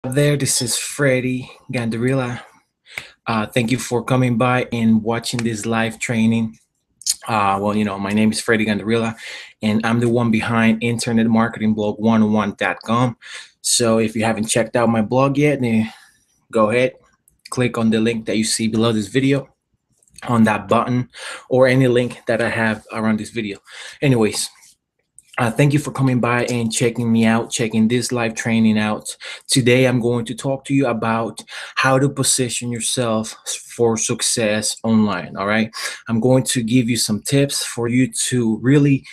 There, this is Freddie Gandarilla. Thank you for coming by and watching this live training. My name is Freddie Gandarilla, and I'm the one behind Internet Marketing Blog 101.com. So if you haven't checked out my blog yet, then go ahead, click on the link that you see below this video on that button or any link that I have around this video. Anyways, thank you for coming by and checking me out, checking this live training out. Today, I'm going to talk to you about how to position yourself for success online. All right. I'm going to give you some tips for you to really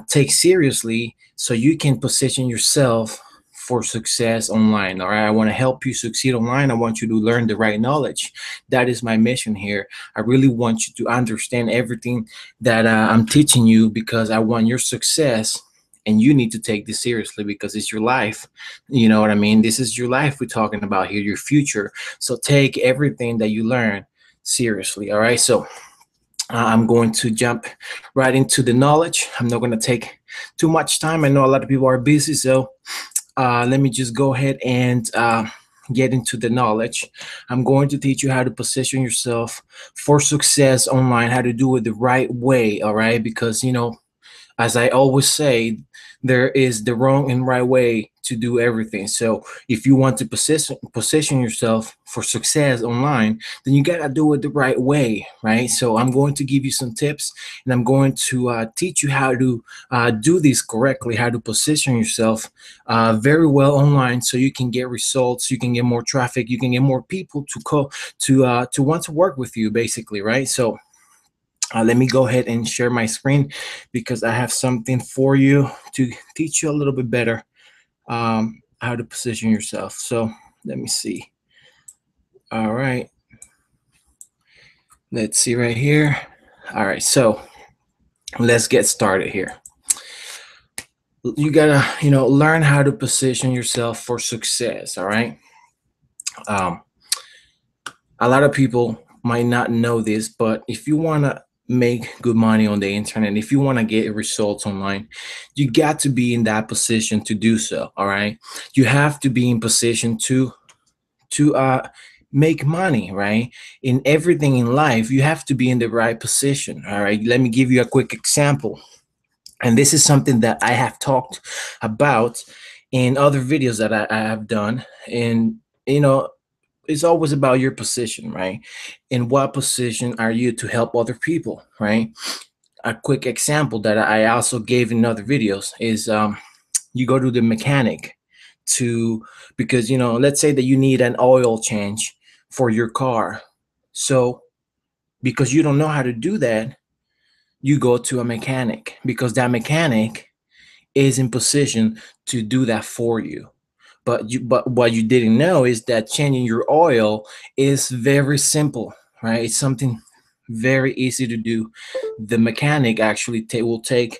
take seriously so you can position yourself for success online. All right. I want to help you succeed online. I want you to learn the right knowledge. That is my mission here. I really want you to understand everything that I'm teaching you because I want your success, and you need to take this seriously because it's your life. You know what I mean? This is your life we're talking about here, your future. So take everything that you learn seriously. All right. So I'm going to jump right into the knowledge. I'm not going to take too much time. I know a lot of people are busy. So let me just go ahead and get into the knowledge. I'm going to teach you how to position yourself for success online, how to do it the right way. All right. Because, as I always say, there is the wrong and right way to do everything. So if you want to position yourself for success online, then you gotta do it the right way, right? So I'm going to give you some tips, and I'm going to teach you how to do this correctly, how to position yourself very well online, so you can get results, you can get more traffic, you can get more people to want to work with you, basically, right? So let me go ahead and share my screen because I have something for you to teach you a little bit better how to position yourself. So let me see. All right. Let's see right here. All right. So let's get started here. You gotta, learn how to position yourself for success. All right. Um, a lot of people might not know this, but if you wanna make good money on the internet, if you want to get results online, you got to be in that position to do so. All right. You have to be in position to make money, right? In everything in life, you have to be in the right position. All right. Let me give you a quick example. And this is something that I have talked about in other videos that I have done. And, it's always about your position, right? In what position are you to help other people, right? A quick example that I also gave in other videos is you go to the mechanic to because let's say that you need an oil change for your car. So because you don't know how to do that, you go to a mechanic because that mechanic is in position to do that for you. But what you didn't know is that changing your oil is very simple, right? It's something very easy to do. The mechanic actually will take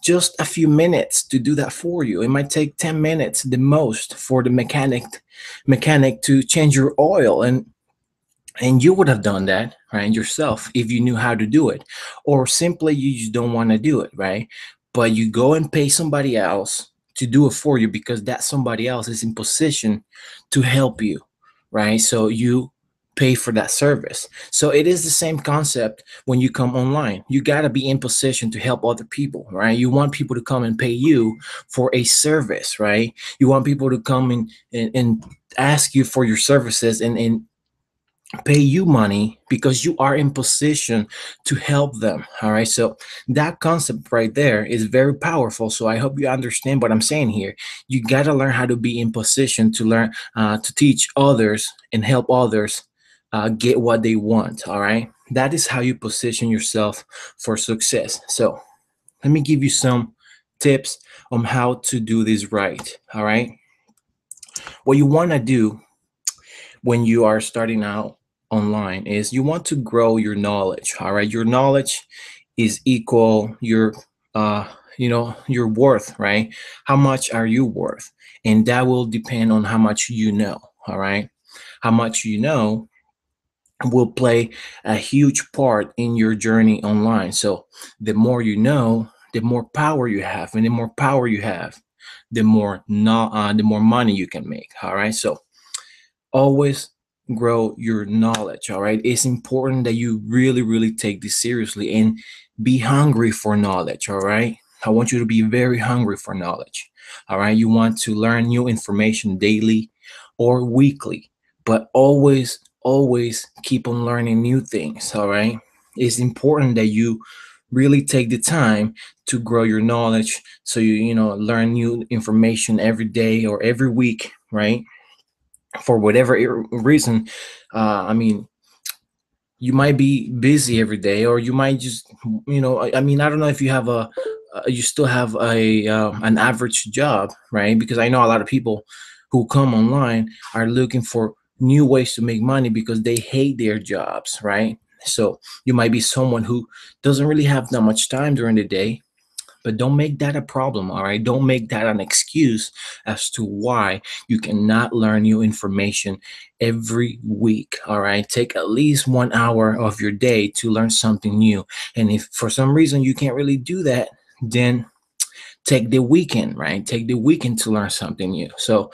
just a few minutes to do that for you. It might take 10 minutes the most for the mechanic to change your oil, and you would have done that, right, yourself if you knew how to do it, or simply you just don't want to do it, right? But you go and pay somebody else to do it for you because that somebody else is in position to help you, right? So you pay for that service. So it is the same concept when you come online. You got to be in position to help other people, right? You want people to come and pay you for a service, right? You want people to come and ask you for your services and pay you money because you are in position to help them. All right. So that concept right there is very powerful. So I hope you understand what I'm saying here. You got to learn how to be in position to learn to teach others and help others get what they want. All right. That is how you position yourself for success. So let me give you some tips on how to do this right. All right. What you want to do when you are starting out online is you want to grow your knowledge. All right, your knowledge is equal your worth, right? How much are you worth? And that will depend on how much you know. All right, how much you know will play a huge part in your journey online. So the more you know, the more power you have, and the more power you have, the more money you can make. All right, so Always grow your knowledge. All right, it's important that you really, really take this seriously and be hungry for knowledge. All right, I want you to be very hungry for knowledge. All right, you want to learn new information daily or weekly, but always keep on learning new things. All right, it's important that you really take the time to grow your knowledge, so you learn new information every day or every week, right? For whatever reason. I mean, you might be busy every day, or you might just, I mean, I don't know if you have you still have an average job, right? Because I know a lot of people who come online are looking for new ways to make money because they hate their jobs, right? So you might be someone who doesn't really have that much time during the day, but don't make that a problem. All right, don't make that an excuse as to why you cannot learn new information every week. All right, take at least 1 hour of your day to learn something new. And if for some reason you can't really do that, then take the weekend, right? Take the weekend to learn something new. So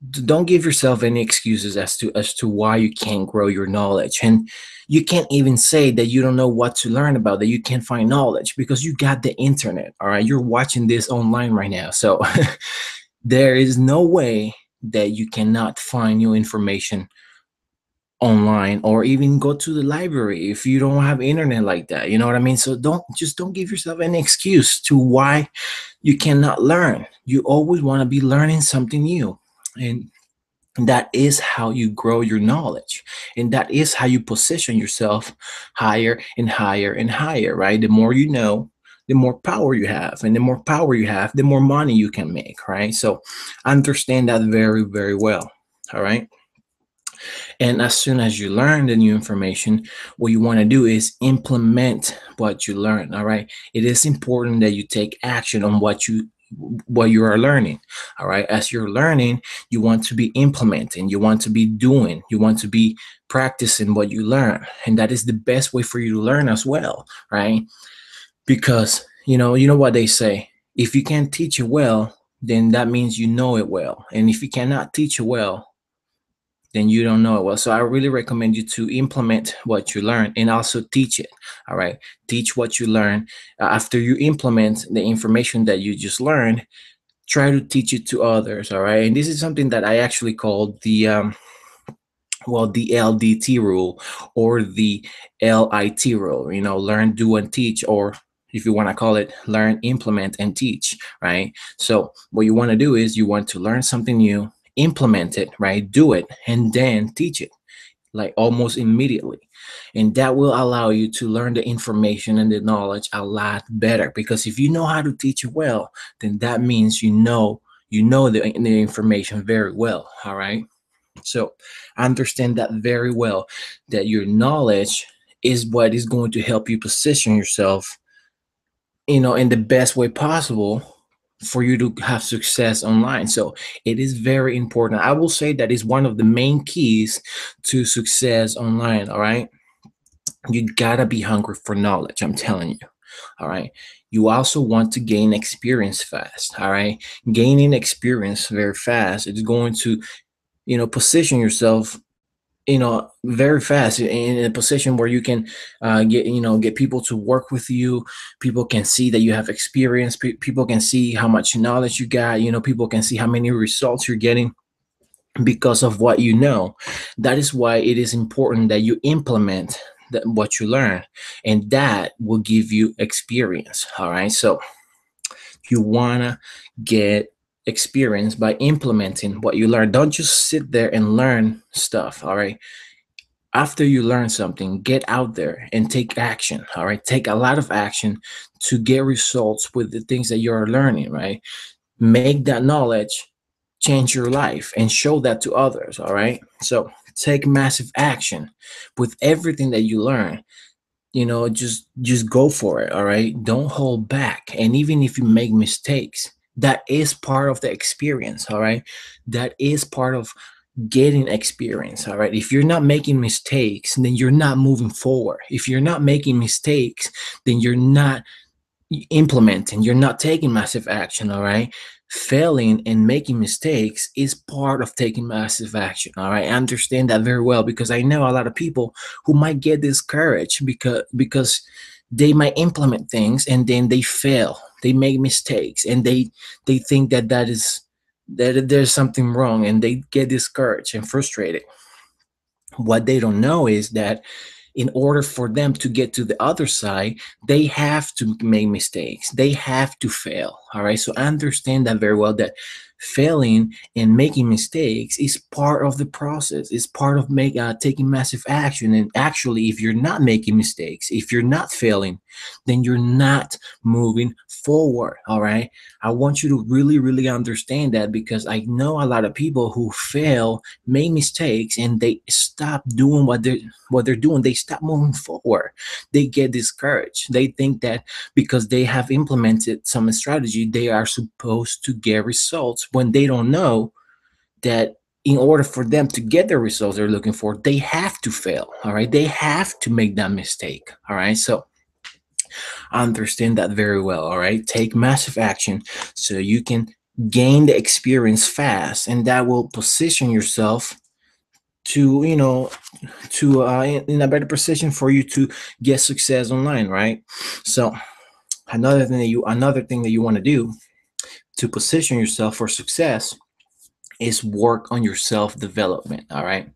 don't give yourself any excuses as to why you can't grow your knowledge. And you can't even say that you don't know what to learn about, that you can't find knowledge, because you got the internet. All right, you're watching this online right now, so there is no way that you cannot find new information online, or even go to the library if you don't have internet like that. You know what I mean? So don't give yourself any excuse to why you cannot learn. You always want to be learning something new. And that is how you grow your knowledge, and that is how you position yourself higher and higher and higher, right? The more you know, the more power you have, and the more power you have, the more money you can make, right? So understand that very, very well. All right, and as soon as you learn the new information, what you want to do is implement what you learn. All right, it is important that you take action on what you are learning. All right, as you're learning, you want to be implementing, you want to be doing, you want to be practicing what you learn. And that is the best way for you to learn as well, right? Because you know what they say: if you can't teach it well, then that means you know it well. And if you cannot teach it well, then you don't know it well. So I really recommend you to implement what you learn and also teach it. All right, teach what you learn. After you implement the information that you just learned, try to teach it to others. All right, and this is something that I actually call the LDT rule, or the LIT rule. Learn, do, and teach, or if you want to call it, learn, implement, and teach, right? So what you want to do is you want to learn something new, implement it, right? Do it, and then teach it, like almost immediately. And that will allow you to learn the information and the knowledge a lot better, because if you know how to teach it well, then that means you know the information very well. All right, so understand that very well, that your knowledge is what is going to help you position yourself, in the best way possible for you to have success online. So it is very important. I will say that is one of the main keys to success online. All right, you gotta be hungry for knowledge, I'm telling you. All right, you also want to gain experience fast. All right, gaining experience very fast is going to position yourself very fast in a position where you can get people to work with you. People can see that you have experience. People can see how much knowledge you got. People can see how many results you're getting because of what you know. That is why it is important that you implement what you learn, and that will give you experience. All right, so you want to get experience by implementing what you learn. Don't just sit there and learn stuff. All right, after you learn something, get out there and take action. All right, take a lot of action to get results with the things that you're learning, right? Make that knowledge change your life and show that to others. All right, so take massive action with everything that you learn. Just go for it. All right, don't hold back. And even if you make mistakes, that is part of the experience. All right, that is part of getting experience. All right, if you're not making mistakes, then you're not moving forward. If you're not making mistakes, then you're not implementing, you're not taking massive action. All right, failing and making mistakes is part of taking massive action. All right, I understand that very well, because I know a lot of people who might get discouraged because they might implement things and then they fail, they make mistakes, and they think that there's something wrong, and they get discouraged and frustrated. What they don't know is that in order for them to get to the other side, they have to make mistakes. They have to fail. All right. So I understand that very well, that failing and making mistakes is part of the process. It's part of taking massive action. And actually, if you're not making mistakes, if you're not failing, then you're not moving forward. All right. I want you to really, really understand that, because I know a lot of people who fail, make mistakes, and they stop doing what they're doing. They stop moving forward. They get discouraged. They think that because they have implemented some strategy, they are supposed to get results, when they don't know that in order for them to get the results they're looking for, they have to fail. All right. They have to make that mistake. All right. So I understand that very well. All right. Take massive action so you can gain the experience fast, and that will position yourself to, in a better position for you to get success online, right? So another thing that you want to do to position yourself for success is work on your self development. All right.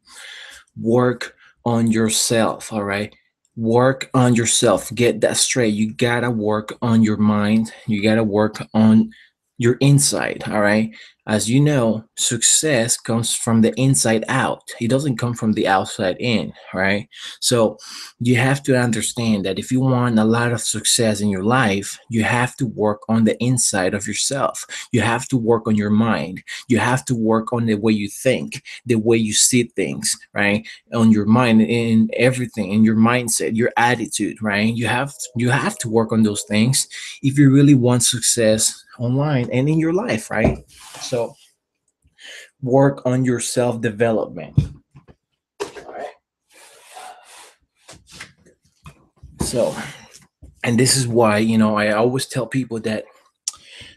Work on yourself. All right. Work on yourself. Get that straight. You gotta work on your mind. You gotta work on your inside. All right. As you know, success comes from the inside out. It doesn't come from the outside in. Right. So you have to understand that if you want a lot of success in your life, you have to work on the inside of yourself. You have to work on your mind. You have to work on the way you think, the way you see things, right? On your mind, in everything, in your mindset, your attitude, right? You have to work on those things if you really want success online and in your life, right? So work on your self development. All right. So, and this is why, I always tell people that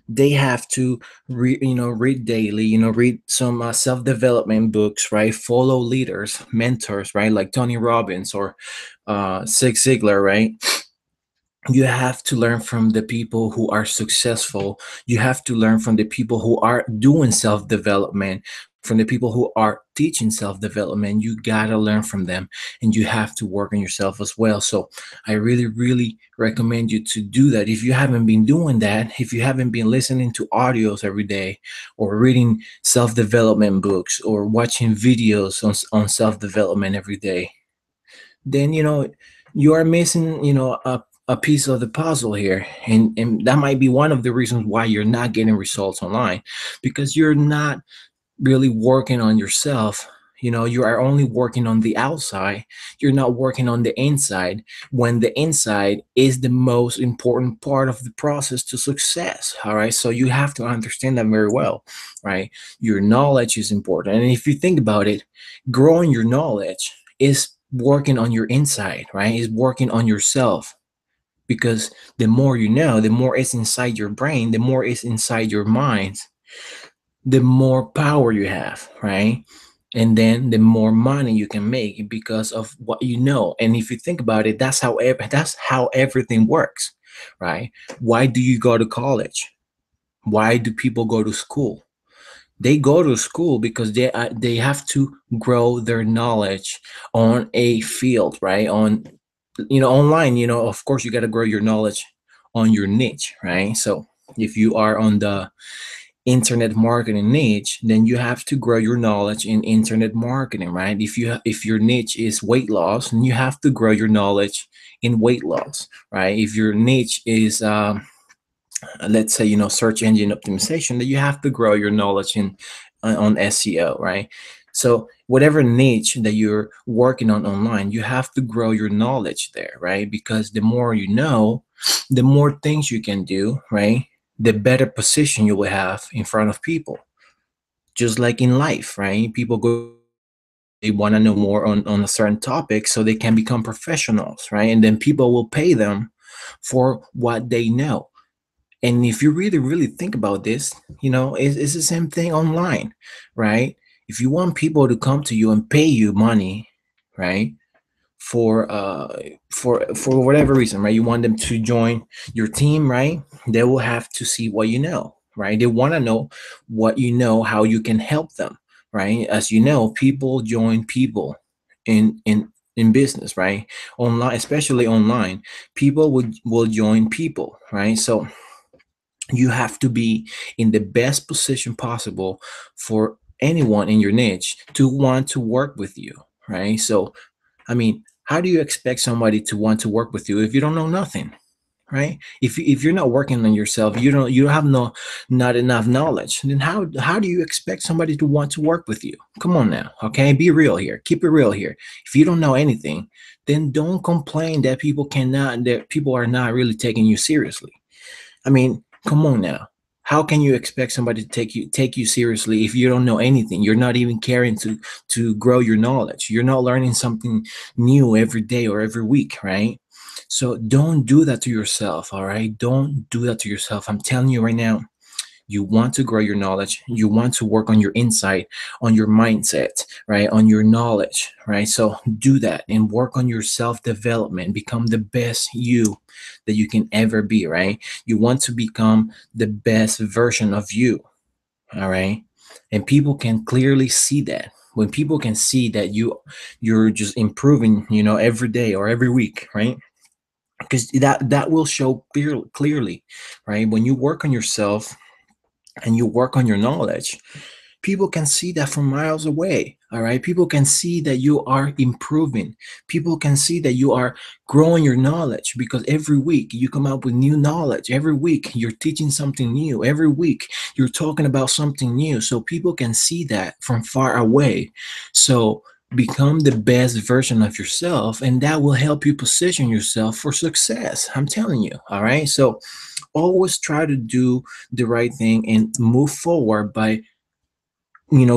they have to read daily, read some self-development books, right? Follow leaders, mentors, right? Like Tony Robbins or Zig Ziglar, right? You have to learn from the people who are successful. You have to learn from the people who are doing self-development, from the people who are teaching self-development. You gotta learn from them, and you have to work on yourself as well. So I really, really recommend you to do that. If you haven't been doing that, if you haven't been listening to audios every day, or reading self-development books, or watching videos on self-development every day, then you are missing a piece of the puzzle here, and that might be one of the reasons why you're not getting results online, because you're not really working on yourself. You are only working on the outside. You're not working on the inside, when the inside is the most important part of the process to success. All right, so you have to understand that very well, right? Your knowledge is important, and if you think about it, growing your knowledge is working on your inside, right? Is working on yourself, because the more you know, the more it's inside your brain, the more it's inside your mind, the more power you have, right? And then the more money you can make because of what you know. And if you think about it, that's how everything works, right? Why do you go to college? Why do people go to school? They go to school because they have to grow their knowledge on a field, right? On online, of course you got to grow your knowledge on your niche, right? So if you are on the internet marketing niche, then you have to grow your knowledge in internet marketing, right? If your niche is weight loss, then you have to grow your knowledge in weight loss, right? If your niche is let's say search engine optimization, that you have to grow your knowledge in on SEO, right? So whatever niche that you're working on online, you have to grow your knowledge there, right? Because the more you know, the more things you can do, right? The better position you will have in front of people. Just like in life, right? People go, they want to know more on a certain topic so they can become professionals, right? And then people will pay them for what they know. And if you really, really think about this, it's the same thing online, right? If you want people to come to you and pay you money, right? For for whatever reason, right? You want them to join your team, right? They will have to see what you know, right? They want to know what you know, how you can help them, right? As you know, people join people in business, right? Online, especially online, people will join people, right? So you have to be in the best position possible for anyone in your niche to want to work with you, right? So I mean, how do you expect somebody to want to work with you if you don't know nothing, right? If you're not working on yourself, you don't have not enough knowledge. Then how do you expect somebody to want to work with you? Come on now, okay? Be real here. Keep it real here. If you don't know anything, then don't complain that people are not really taking you seriously. I mean, come on now. How can you expect somebody to take you seriously if you don't know anything? You're not even caring to grow your knowledge. You're not learning something new every day or every week, right? So don't do that to yourself, all right? Don't do that to yourself. I'm telling you right now, you want to grow your knowledge, you want to work on your insight, on your mindset, right, on your knowledge, right? So do that and work on your self development, become the best you that you can ever be, right? You want to become the best version of you, all right? And people can clearly see that. When people can see that you're just improving, every day or every week, right? Because that will show clearly, right? When you work on yourself and you work on your knowledge, people can see that from miles away. All right, people can see that you are improving, people can see that you are growing your knowledge, because every week you come up with new knowledge, every week you're teaching something new, every week you're talking about something new, so people can see that from far away. So become the best version of yourself, and that will help you position yourself for success. I'm telling you. All right, so always try to do the right thing and move forward by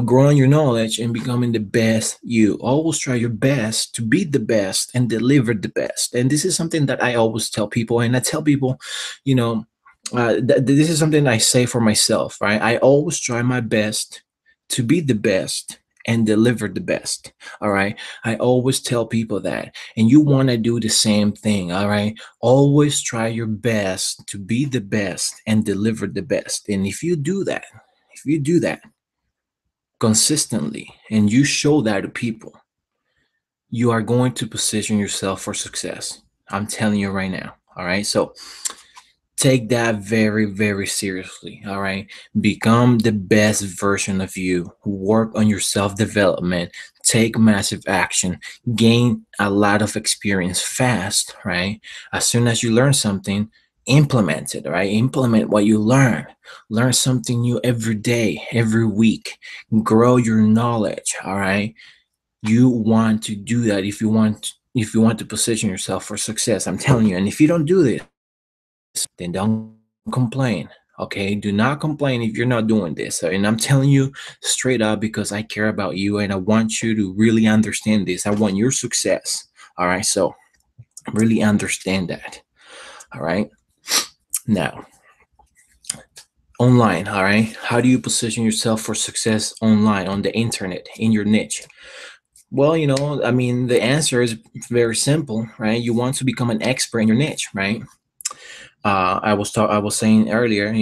growing your knowledge and becoming the best you. Always try your best to be the best and deliver the best. And this is something that I always tell people, and I tell people, you know this is something I say for myself, right? I always try my best to be the best and deliver the best. All right, I always tell people that, and you want to do the same thing. All right, always try your best to be the best and deliver the best. And if you do that consistently and you show that to people, you are going to position yourself for success. I'm telling you right now. All right, so take that very, very seriously. All right, become the best version of you, work on your self development, take massive action, gain a lot of experience fast, right? As soon as you learn something, implement it, right? Implement what you learn something new every day, every week, grow your knowledge. All right, you want to do that if you want to position yourself for success. I'm telling you. And if you don't do this, then don't complain. Okay, do not complain if you're not doing this. And I'm telling you straight up, because I care about you and I want you to really understand this. I want your success. All right, so really understand that. All right, now online. All right, how do you position yourself for success online, on the internet, in your niche? Well, I mean, the answer is very simple, right? You want to become an expert in your niche, right? I was saying earlier,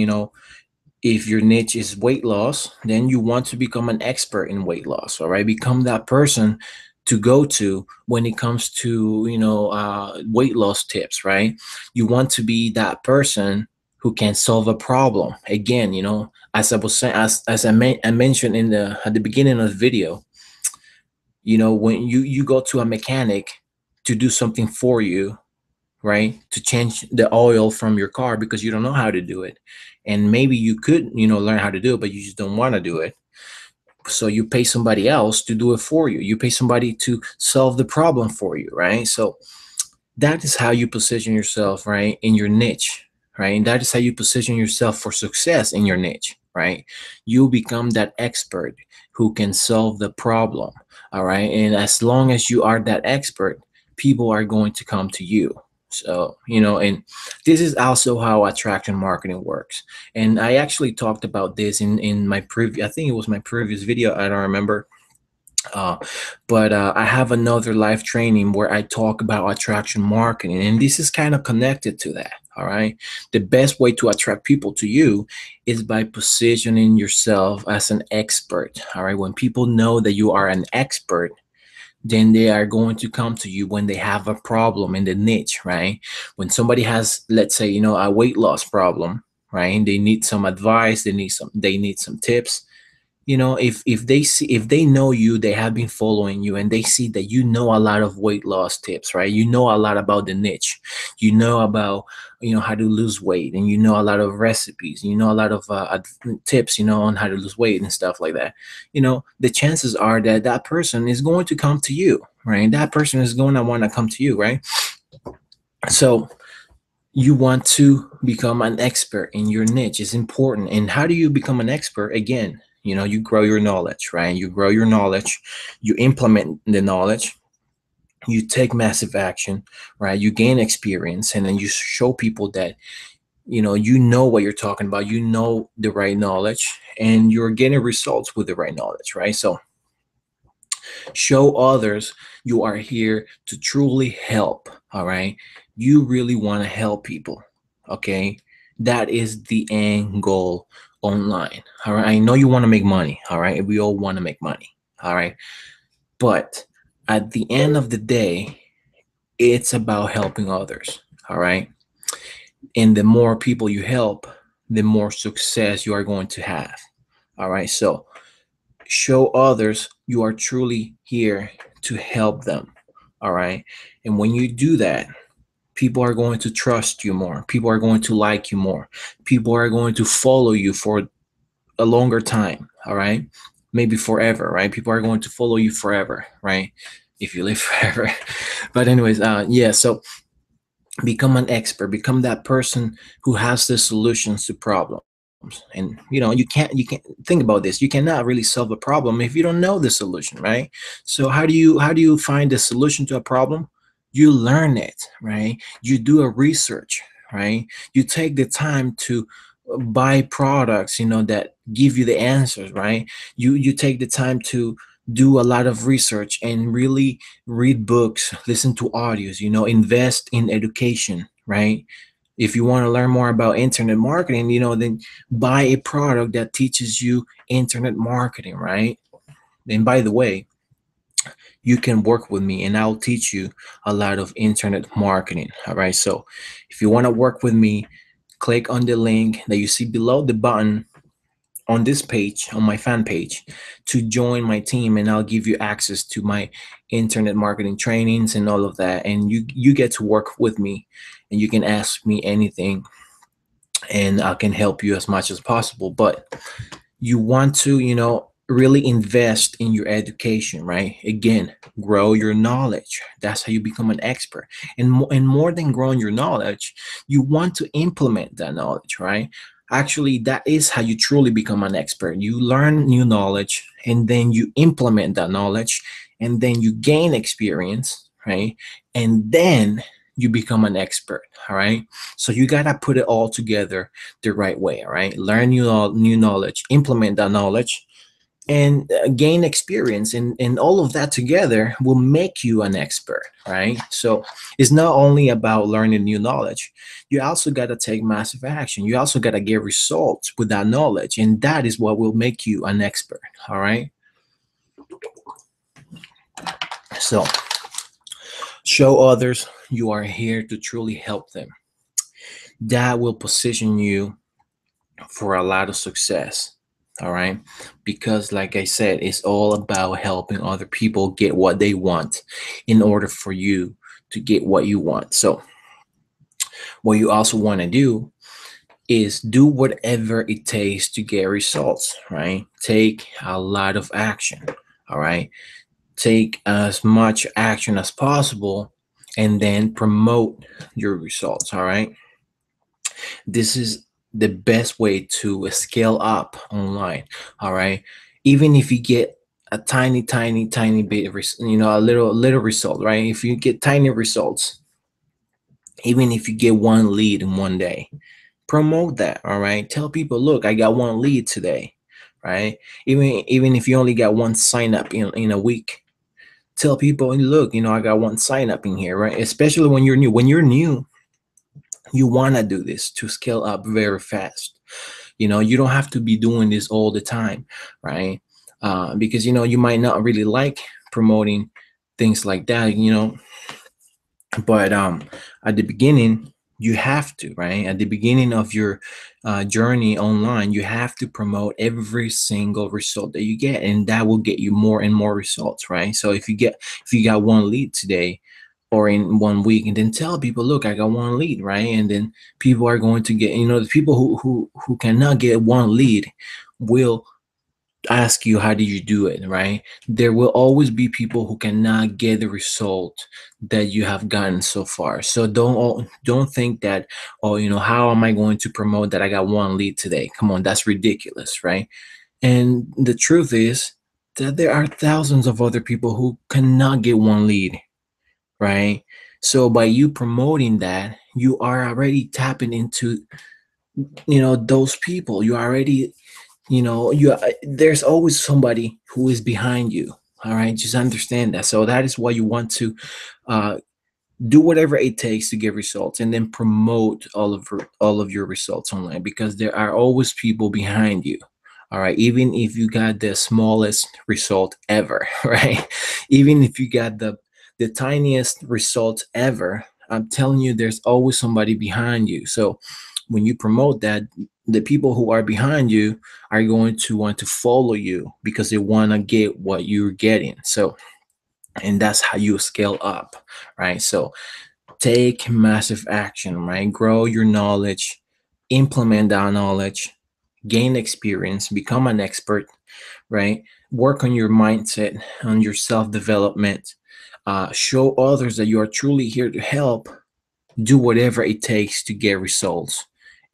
if your niche is weight loss, then you want to become an expert in weight loss. All right, become that person to go to when it comes to weight loss tips, right? You want to be that person who can solve a problem. Again, as I was saying, I mentioned at the beginning of the video, when you go to a mechanic to do something for you, right, to change the oil from your car because you don't know how to do it, and maybe you could learn how to do it, but you just don't want to do it, so you pay somebody else to do it for you. You pay somebody to solve the problem for you, right? So that is how you position yourself, right, in your niche, right? And that is how you position yourself for success in your niche, right? You become that expert who can solve the problem. All right, and as long as you are that expert, people are going to come to you. So, and this is also how attraction marketing works. And I actually talked about this in my previous, I think it was my previous video. I don't remember. Uh, but I have another live training where I talk about attraction marketing, and this is kind of connected to that. All right. The best way to attract people to you is by positioning yourself as an expert. All right. When people know that you are an expert, then they are going to come to you when they have a problem in the niche, right? When somebody has, let's say, a weight loss problem, right? They need some advice, they need some tips. If they know you, they have been following you, and they see that you know a lot of weight loss tips, right? You know a lot about the niche, you know about how to lose weight, and you know a lot of recipes, you know a lot of tips, on how to lose weight and stuff like that. The chances are that that person is going to come to you, right? That person is going to want to come to you, right? So you want to become an expert in your niche. Is important. And how do you become an expert? Again, you grow your knowledge, right? You grow your knowledge, you implement the knowledge, you take massive action, right? You gain experience, and then you show people that you know what you're talking about, you know the right knowledge, and you're getting results with the right knowledge, right? So show others you are here to truly help. All right. You really want to help people. Okay. That is the end goal online. All right. I know you want to make money. All right. We all want to make money. All right. But at the end of the day, it's about helping others. All right. And the more people you help, the more success you are going to have. All right. So show others you are truly here to help them. All right. And when you do that, people are going to trust you more. People are going to like you more. People are going to follow you for a longer time. All right. Maybe forever, right? People are going to follow you forever, right? If you live forever. But, anyways, yeah. So become an expert, become that person who has the solutions to problems. And you can't think about this, you cannot really solve a problem if you don't know the solution, right? So how do you find the solution to a problem? You learn it, right? You do a research, right? You take the time to buy products that give you the answers, right? You take the time to do a lot of research and really read books, listen to audios, invest in education, right? If you want to learn more about internet marketing, then buy a product that teaches you internet marketing, right? And by the way, you can work with me and I'll teach you a lot of internet marketing. All right. So if you want to work with me, click on the link that you see below the button on this page, on my fan page, to join my team, and I'll give you access to my internet marketing trainings and all of that. And you get to work with me, and you can ask me anything, and I can help you as much as possible. But you want to, really invest in your education, right? Again, grow your knowledge. That's how you become an expert. And more than growing your knowledge, you want to implement that knowledge, right? Actually, that is how you truly become an expert. You learn new knowledge, and then you implement that knowledge, and then you gain experience, right? And then you become an expert, all right? So you got to put it all together the right way, all right? Learn new knowledge, implement that knowledge, and gain experience, and all of that together will make you an expert, right? So it's not only about learning new knowledge, you also got to take massive action, you also got to get results with that knowledge, and that is what will make you an expert. All right. So show others you are here to truly help them. That will position you for a lot of success. All right. Because, like I said, it's all about helping other people get what they want in order for you to get what you want. So, what you also want to do is do whatever it takes to get results, right? Take a lot of action. All right. Take as much action as possible, and then promote your results. All right. This is the best way to scale up online. All right. Even if you get a tiny bit, a little result, right? If you get tiny results, Even if you get one lead in one day, promote that. All right, tell people, look, I got one lead today, right? Even if you only got one sign up in a week, tell people, look, I got one sign up in here, right? Especially when you're new. When you're new, you want to do this to scale up very fast. You don't have to be doing this all the time, right? Because you might not really like promoting things like that, but at the beginning you have to, right? At the beginning of your journey online, you have to promote every single result that you get, and that will get you more and more results, right? So if you got one lead today or in one week, and then tell people, look, I got one lead, right? And then people are going to get, the people who cannot get one lead will ask you, how did you do it, right? There will always be people who cannot get the result that you have gotten so far. So don't think that, oh, how am I going to promote that I got one lead today? Come on, that's ridiculous, right? And the truth is that there are thousands of other people who cannot get one lead, right? So by you promoting that, you are already tapping into, those people. You already, there's always somebody who is behind you. All right, just understand that. So that is why you want to uh, do whatever it takes to get results, and then promote all of your results online, because there are always people behind you. All right, even if you got the smallest result ever, right? Even if you got the tiniest result ever, I'm telling you, there's always somebody behind you. So when you promote that, the people who are behind you are going to want to follow you because they want to get what you're getting. So, and that's how you scale up, right? So take massive action, right? Grow your knowledge, implement that knowledge, gain experience, become an expert, right? Work on your mindset, on your self development, show others that you are truly here to help. Do whatever it takes to get results,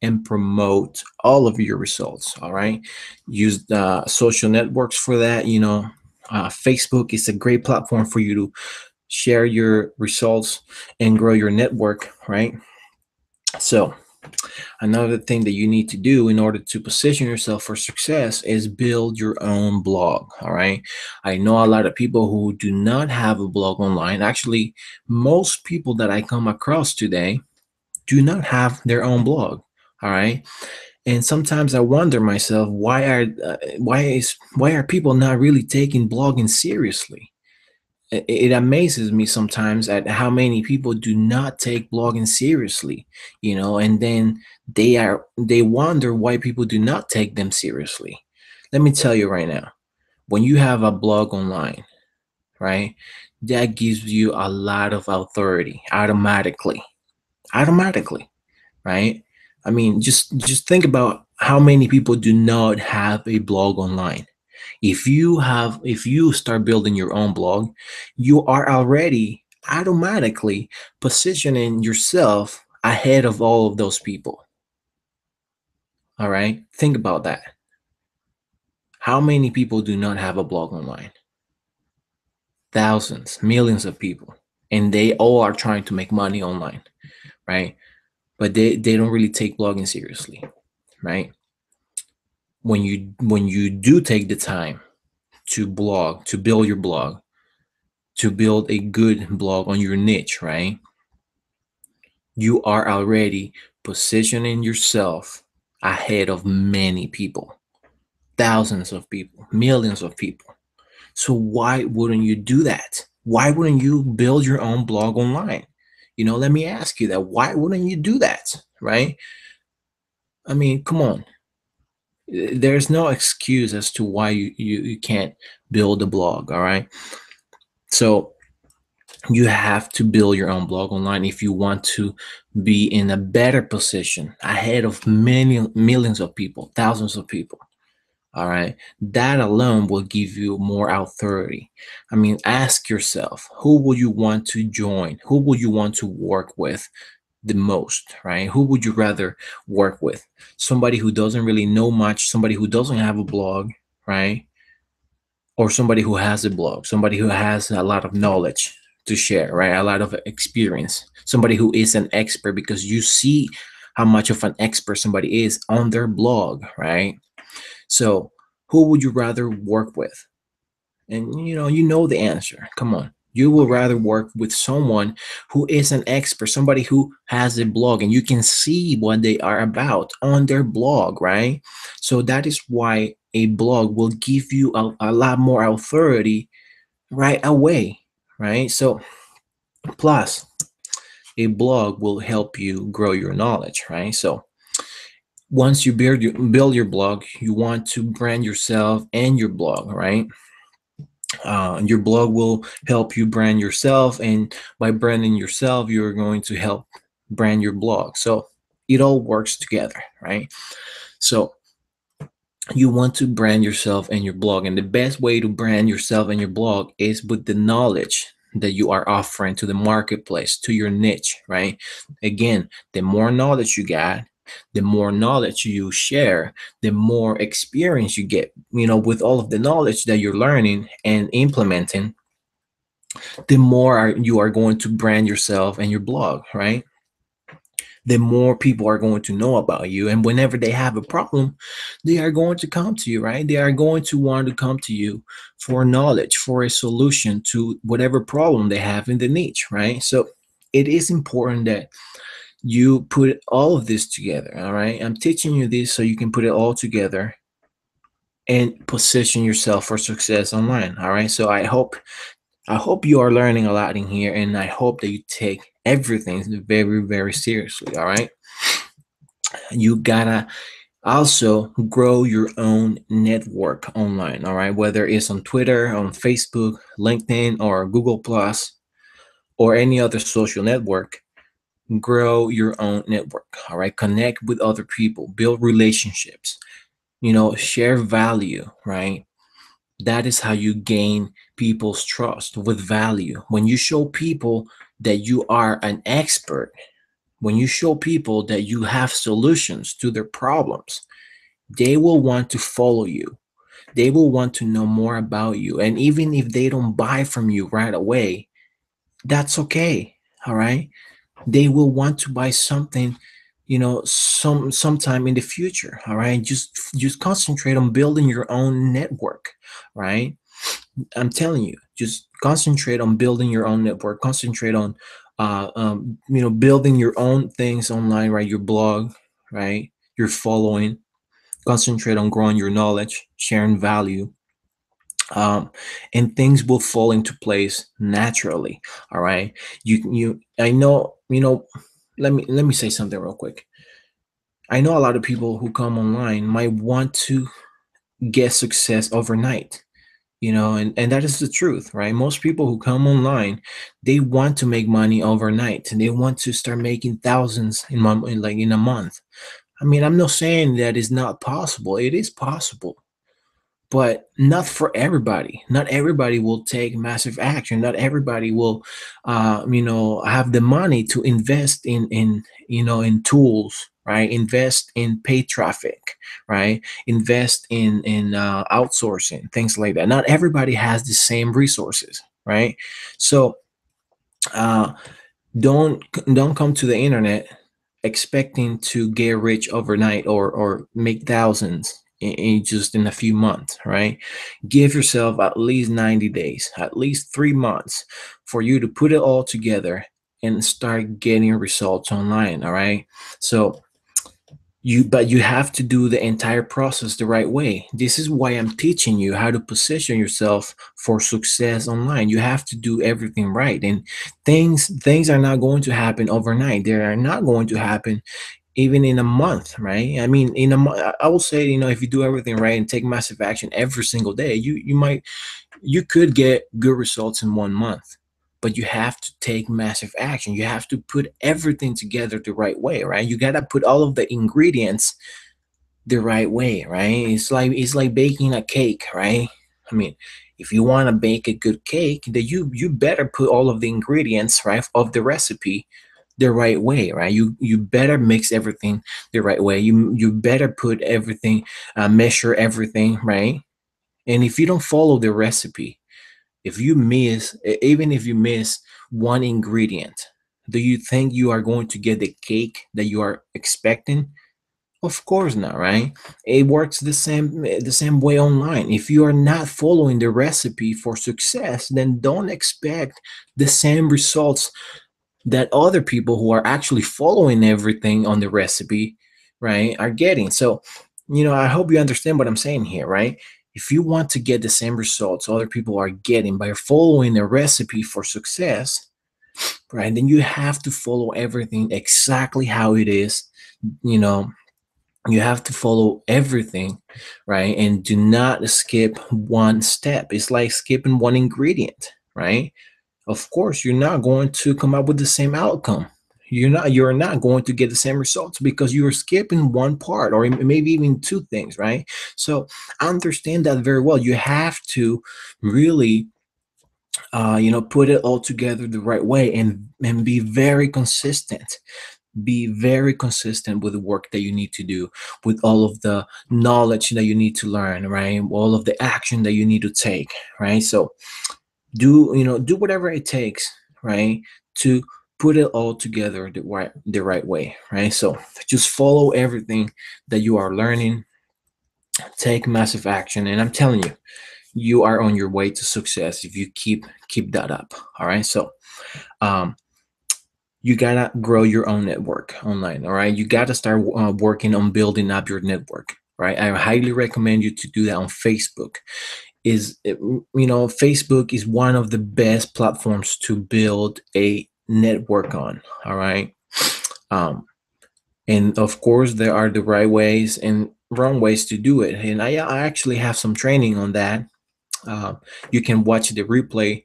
and promote all of your results. All right, use social networks for that. Facebook is a great platform for you to share your results and grow your network, right? So another thing that you need to do in order to position yourself for success is build your own blog. All right, I know a lot of people who do not have a blog online. Actually, most people that I come across today do not have their own blog. All right, and sometimes I wonder myself, why are people not really taking blogging seriously? It amazes me sometimes at how many people do not take blogging seriously, and then they wonder why people do not take them seriously. Let me tell you right now, when you have a blog online, right, that gives you a lot of authority automatically, right? I mean, just think about how many people do not have a blog online. If you start building your own blog, you are already automatically positioning yourself ahead of all of those people. All right, think about that. How many people do not have a blog online? Thousands, millions of people, and they all are trying to make money online, right? But they don't really take blogging seriously, right? When you do take the time to blog, to build your blog, to build a good blog on your niche, right? You are already positioning yourself ahead of many people, thousands of people, millions of people. So why wouldn't you do that? Why wouldn't you build your own blog online? Let me ask you that. Why wouldn't you do that, right? I mean, come on. There's no excuse as to why you can't build a blog, all right? So you have to build your own blog online if you want to be in a better position ahead of many millions of people, thousands of people. All right, that alone will give you more authority. I mean, ask yourself, who would you want to join? Who would you want to work with the most, right? Who would you rather work with? Somebody who doesn't really know much, somebody who doesn't have a blog, right? Or somebody who has a blog, somebody who has a lot of knowledge to share, right? A lot of experience. Somebody who is an expert, because you see how much of an expert somebody is on their blog, right? So, who would you rather work with? And you know the answer. Come on. You will rather work with someone who is an expert, somebody who has a blog and you can see what they are about on their blog, right? So that is why a blog will give you a lot more authority right away, right? So, plus, a blog will help you grow your knowledge, right? So, once you build your blog, you want to brand yourself and your blog, right? Your blog will help you brand yourself, and by branding yourself, you're going to help brand your blog. So it all works together, right? So you want to brand yourself and your blog, and the best way to brand yourself and your blog is with the knowledge that you are offering to the marketplace, to your niche, right? Again, the more knowledge you got, the more knowledge you share, the more experience you get, with all of the knowledge that you're learning and implementing, the more you are going to brand yourself and your blog, right? The more people are going to know about you. And whenever they have a problem, they are going to come to you, right? They are going to want to come to you for knowledge, for a solution to whatever problem they have in the niche, right? So it is important that you put all of this together, all right? I'm teaching you this so you can put it all together and position yourself for success online, all right? So I hope you are learning a lot in here, and I hope that you take everything very, very seriously. All right. You gotta also grow your own network online. All right. Whether it's on Twitter, on Facebook, LinkedIn, or Google Plus, or any other social network, grow your own network. All right. Connect with other people, build relationships, share value, right? That is how you gain people's trust, with value. When you show people that you are an expert, when you show people that you have solutions to their problems, they will want to follow you. They will want to know more about you. And even if they don't buy from you right away, that's okay. All right. They will want to buy something, sometime in the future. All right. Just concentrate on building your own network, right? I'm telling you, just concentrate on building your own network. Concentrate on, building your own things online, right? Your blog, right? Your following. Concentrate on growing your knowledge, sharing value, and things will fall into place naturally. All right. I know. Let me say something real quick. I know a lot of people who come online might want to get success overnight, and that is the truth, right? Most people who come online, they want to make money overnight, and they want to start making thousands in a month. I mean, I'm not saying that is not possible. It is possible, but not for everybody. Not everybody will take massive action. Not everybody will have the money to invest in tools, right? Invest in paid traffic, right? Invest in outsourcing, things like that. Not everybody has the same resources, right? So uh don't don't come to the internet expecting to get rich overnight, or make thousands in a few months, right? Give yourself at least 90 days, at least 3 months, for you to put it all together and start getting results online. All right. So but you have to do the entire process the right way. This is why I'm teaching you how to position yourself for success online. You have to do everything right, and things are not going to happen overnight. They are not going to happen even in a month, right? I mean, in a month, I will say, if you do everything right and take massive action every single day, you could get good results in 1 month. But you have to take massive action. You have to put everything together the right way, right? You got to put all of the ingredients the right way, right? It's like baking a cake, right? I mean, if you want to bake a good cake, then you better put all of the ingredients, right, of the recipe the right way, right? You better mix everything the right way. You better put everything, measure everything, right? And if you don't follow the recipe, If you miss, even if you miss one ingredient, do you think you are going to get the cake that you are expecting? Of course not, right? It works the same way online. If you are not following the recipe for success, then don't expect the same results that other people who are actually following everything on the recipe, right, are getting. So, I hope you understand what I'm saying here, right? If you want to get the same results other people are getting by following the recipe for success, right, then you have to follow everything exactly how it is. You know, you have to follow everything, right? And do not skip one step. It's like skipping one ingredient, right? Of course you're not going to come up with the same outcome. You're not going to get the same results because you're skipping one part or maybe even two things, right? So I understand that very well. You have to really put it all together the right way and be very consistent. Be very consistent with the work that you need to do, with all of the knowledge that you need to learn, right? All of the action that you need to take, right? So do whatever it takes, right, to put it all together the right way, right? So just follow everything that you are learning, take massive action, and I'm telling you, you are on your way to success if you keep that up. All right. So um you gotta grow your own network online. All right, you gotta start working on building up your network, right? I highly recommend you to do that on Facebook. Facebook is one of the best platforms to build a network on. All right. um and of course there are the right ways and wrong ways to do it, and I actually have some training on that. uh, you can watch the replay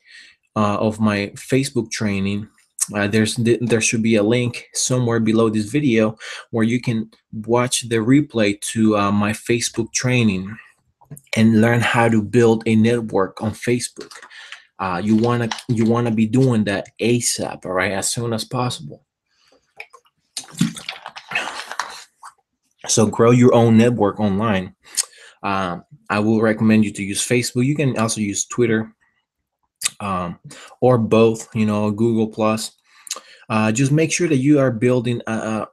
of my Facebook training. There should be a link somewhere below this video where you can watch the replay to my Facebook training and learn how to build a network on Facebook. You wanna be doing that ASAP, all right, as soon as possible. So grow your own network online. I will recommend you to use Facebook. You can also use Twitter, um, or both. Google Plus. Just make sure that you are building a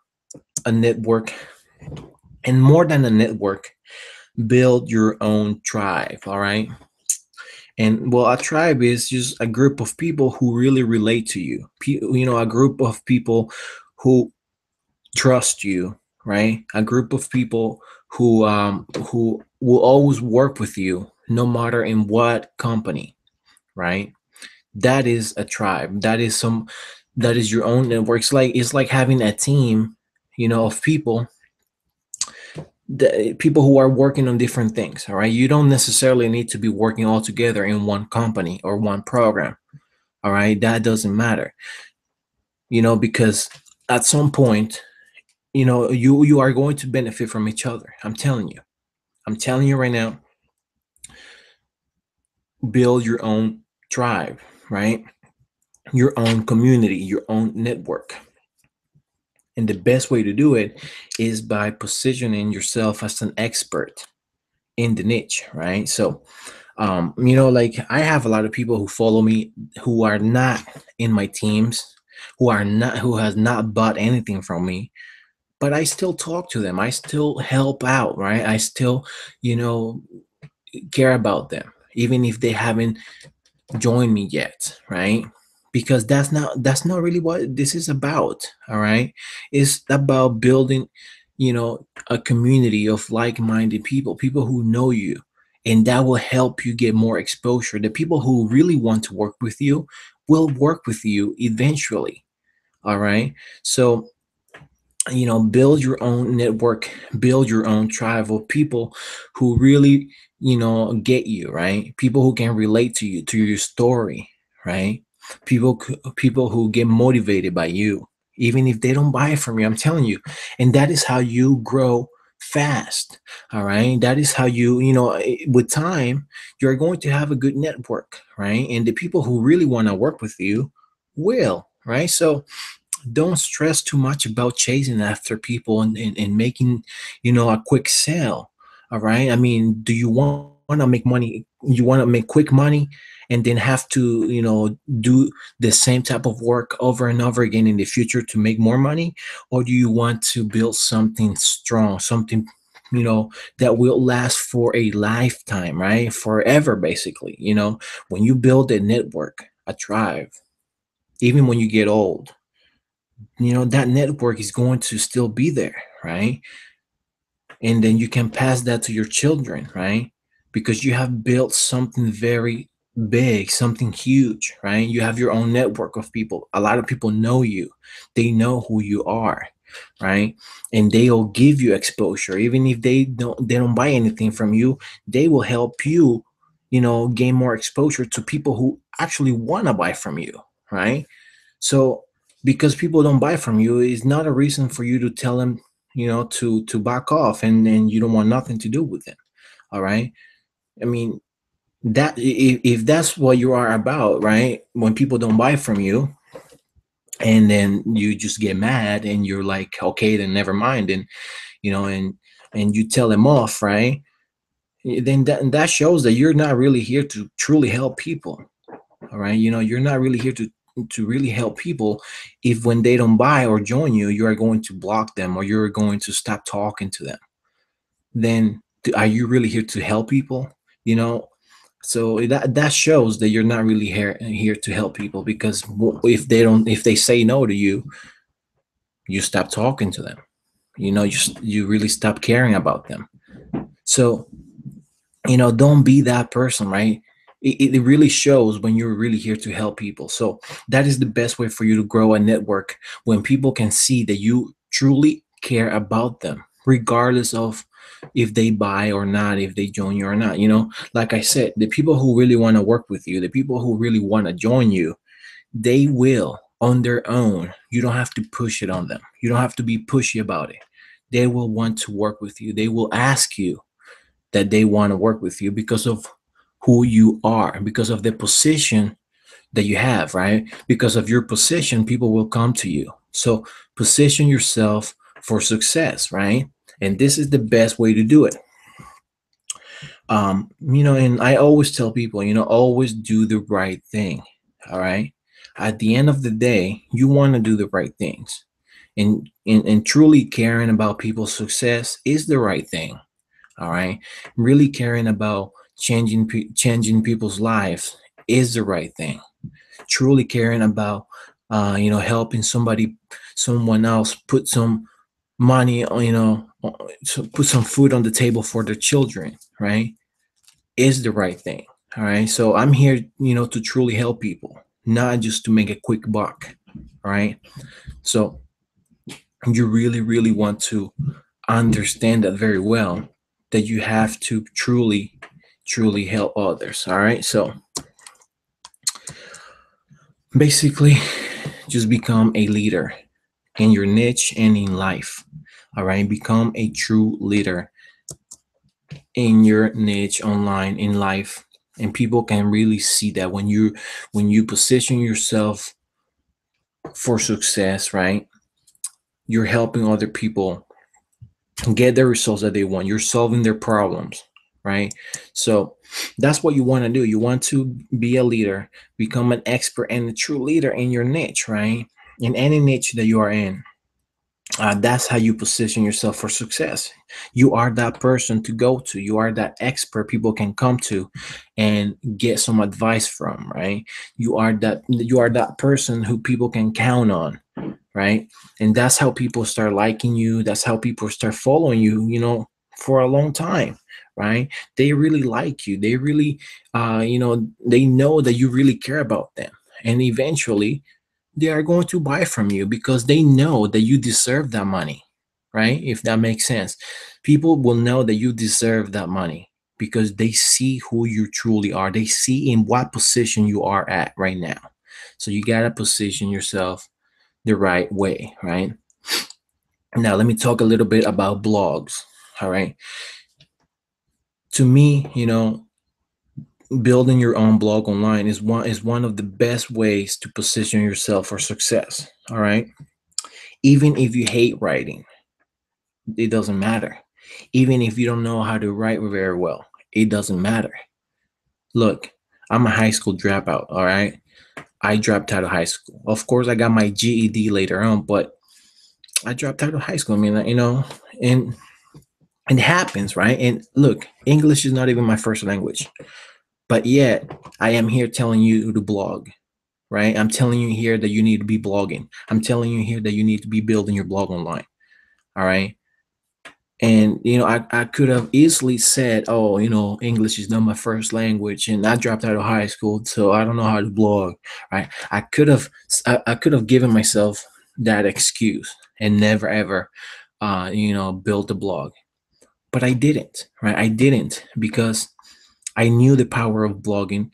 network, and more than a network, build your own tribe. All right. And well, a tribe is just a group of people who really relate to you. A group of people who trust you, right? A group of people who will always work with you, no matter in what company, right? That is a tribe. That is your own network. It's like having a team, of people, the people who are working on different things. All right, you don't necessarily need to be working all together in one company or one program. All right, that doesn't matter. Because at some point, you are going to benefit from each other. I'm telling you right now, build your own tribe, right? Your own community, your own network. And the best way to do it is by positioning yourself as an expert in the niche, right? So like I have a lot of people who follow me who are not in my teams, who has not bought anything from me, but I still talk to them. I still help out, right? I still, you know, care about them, even if they haven't joined me yet, right? Because that's not really what this is about. All right. It's about building, a community of like-minded people who know you, and that will help you get more exposure. The people who really want to work with you will work with you eventually. All right. So build your own network, build your own tribe of people who really get you, right? People who can relate to your story, right? People who get motivated by you, even if they don't buy it from you. I'm telling you. And that is how you grow fast. All right, that is how with time you're going to have a good network, right? And the people who really want to work with you will, right? So don't stress too much about chasing after people and making a quick sale. All right, I mean, do you want want to make money, you want to make quick money, and then have to, do the same type of work over and over again in the future to make more money? Or do you want to build something strong, something, that will last for a lifetime, right? Forever, basically. When you build a network, a tribe, even when you get old, that network is going to still be there, right? And then you can pass that to your children, right? Because you have built something very big, something huge, right? You have your own network of people. A lot of people know you. They know who you are, right? And they'll give you exposure. Even if they don't buy anything from you, they will help you, gain more exposure to people who actually want to buy from you, right? So because people don't buy from you is not a reason for you to tell them, to back off, and you don't want nothing to do with them. All right. I mean, that if that's what you are about, right? When people don't buy from you, and then you just get mad and you're like, okay, then never mind, and and you tell them off, right? Then that shows that you're not really here to truly help people. All right, you're not really here to really help people if when they don't buy or join you, you are going to block them or you're going to stop talking to them. Then are you really here to help people? you know so that shows that you're not really here to help people, because if they say no to you, you stop talking to them. You really stop caring about them. So don't be that person, right? It really shows when you're really here to help people. So that is the best way for you to grow a network, when people can see that you truly care about them, regardless of if they buy or not, if they join you or not. Like I said, the people who really want to work with you, the people who really want to join you, they will on their own. You don't have to push it on them. You don't have to be pushy about it. They will want to work with you. They will ask you that they want to work with you because of who you are, because of the position that you have, right? Because of your position, people will come to you. So position yourself for success, right? And this is the best way to do it. And I always tell people, always do the right thing. All right. At the end of the day, you want to do the right things. And truly caring about people's success is the right thing. All right. Really caring about changing people's lives is the right thing. Truly caring about helping someone else put some money on, put some food on the table for their children, right, is the right thing. All right. So I'm here, to truly help people, not just to make a quick buck. All right. So you really, really want to understand that very well, that you have to truly, truly help others. All right. So basically, just become a leader in your niche and in life. All right. Become a true leader in your niche, online, in life. And people can really see that when you position yourself for success, right? You're helping other people get the results that they want. You're solving their problems, right? So that's what you want to do. You want to be a leader, become an expert and a true leader in your niche, right? In any niche that you are in. That's how you position yourself for success. You are that person to go to. You are that expert people can come to and get some advice from, right? You are that person who people can count on, right? And that's how people start liking you. That's how people start following you, for a long time, right? They really like you. They really, they know that you really care about them. And eventually, they are going to buy from you because they know that you deserve that money, right? If that makes sense. People will know that you deserve that money because they see who you truly are. They see in what position you are at right now. So you got to position yourself the right way, right? Now, let me talk a little bit about blogs. All right. To me, building your own blog online is one of the best ways to position yourself for success. All right. Even if you hate writing, it doesn't matter. Even if you don't know how to write very well, It doesn't matter. Look, I'm a high school dropout, all right? I dropped out of high school. Of course, I got my GED later on, but I dropped out of high school. I mean, and it happens, right? And look, English is not even my first language, but yet I am here telling you to blog, right? I'm telling you here that you need to be blogging. I'm telling you here that you need to be building your blog online, all right? And I could have easily said, oh, English is not my first language, and I dropped out of high school, so I don't know how to blog, right? I could have given myself that excuse and never ever, build a blog, but I didn't, right? I didn't because I knew the power of blogging.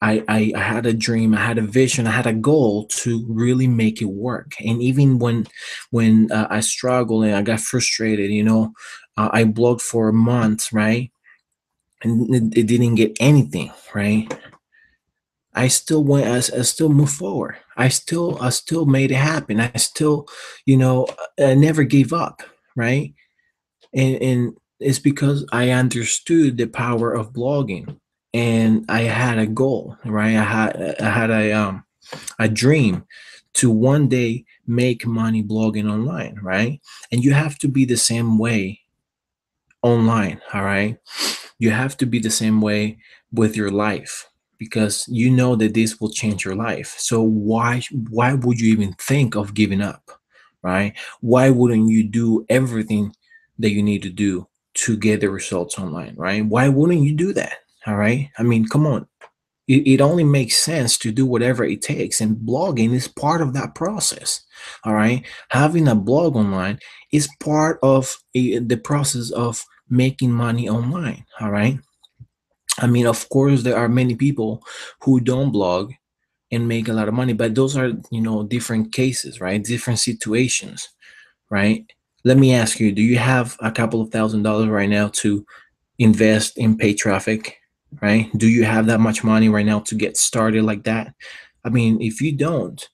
I had a dream, I had a vision, I had a goal to really make it work. And even when I struggled and I got frustrated, I blogged for a month, right? And it didn't get anything, right? I still went. I still moved forward. I still made it happen. I still, I never gave up, right? And it's because I understood the power of blogging, and I had a goal, right? I had a dream to one day make money blogging online, right? And you have to be the same way online, all right? You have to be the same way with your life, because you know that this will change your life. So why would you even think of giving up, right? Why wouldn't you do everything that you need to do to get the results online, right? Why wouldn't you do that? All right. I mean, come on. It only makes sense to do whatever it takes, and blogging is part of that process. All right. Having a blog online is part of the process of making money online. All right. I mean, of course, there are many people who don't blog and make a lot of money, but those are, different cases, right? Different situations, right? Let me ask you, do you have a couple of $1,000s right now to invest in paid traffic, right? Do you have that much money right now to get started like that? I mean, if you don't,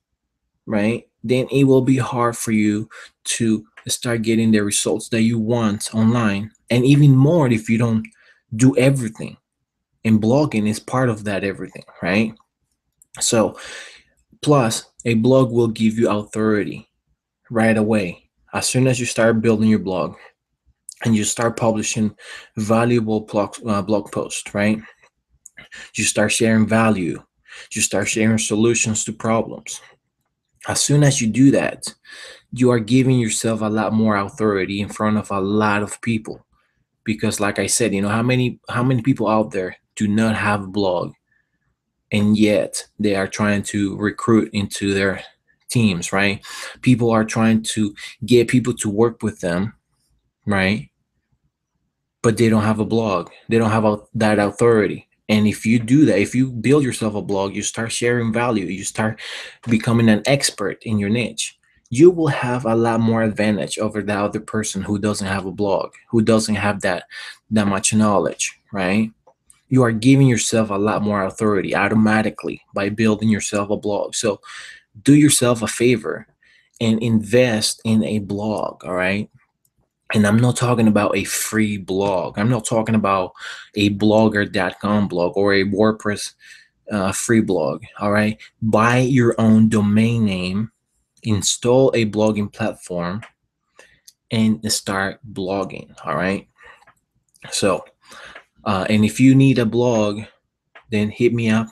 right, then it will be hard for you to start getting the results that you want online. And even more if you don't do everything. And blogging is part of that everything, right? So, plus, a blog will give you authority right away. As soon as you start building your blog and you start publishing valuable blog posts, right? You start sharing value. You start sharing solutions to problems. As soon as you do that, you are giving yourself a lot more authority in front of a lot of people. Because, like I said, how many people out there do not have a blog, and yet they are trying to recruit into their teams, right? People are trying to get people to work with them, right? But they don't have a blog. They don't have that authority. And if you do that, if you build yourself a blog, you start sharing value, you start becoming an expert in your niche, you will have a lot more advantage over the other person who doesn't have a blog, who doesn't have that much knowledge, right? You are giving yourself a lot more authority automatically by building yourself a blog. So do yourself a favor and invest in a blog, all right? And I'm not talking about a free blog. I'm not talking about a blogger.com blog or a WordPress free blog. All right. Buy your own domain name, install a blogging platform, and start blogging. All right. So, and if you need a blog, then hit me up,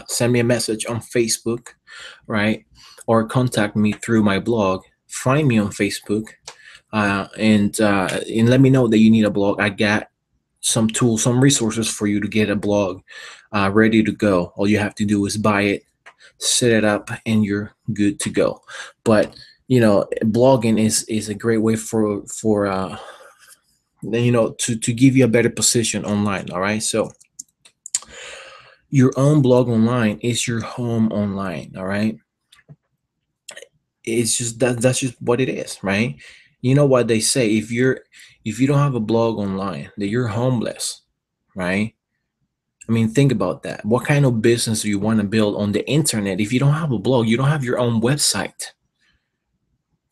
send me a message on Facebook, right? Or contact me through my blog. Find me on Facebook, and let me know that you need a blog. I got some tools, some resources for you to get a blog ready to go. All you have to do is buy it, set it up, and you're good to go. But blogging is a great way for to give you a better position online. All right, so your own blog online is your home online. All right, it's just that's just what it is, right? You know what they say, if you don't have a blog online, that you're homeless, right? I mean, think about that. What kind of business do you want to build on the internet if you don't have a blog, you don't have your own website?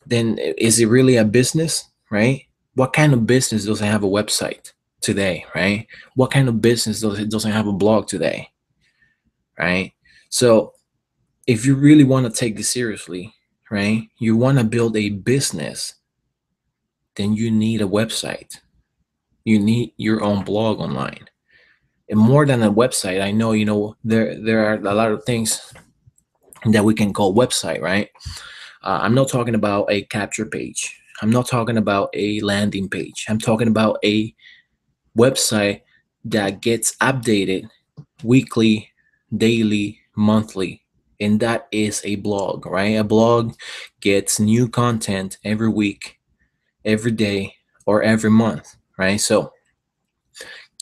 Then is it really a business, right? What kind of business doesn't have a website? today, right? What kind of business doesn't have a blog today, right? So if you really want to take this seriously, right, you want to build a business, then you need a website. You need your own blog online. And more than a website, I know, there are a lot of things that we can call website, right? I'm not talking about a capture page. I'm not talking about a landing page. I'm talking about a website that gets updated weekly, daily, monthly. And that is a blog, right? A blog gets new content every week, every day, or every month, right? So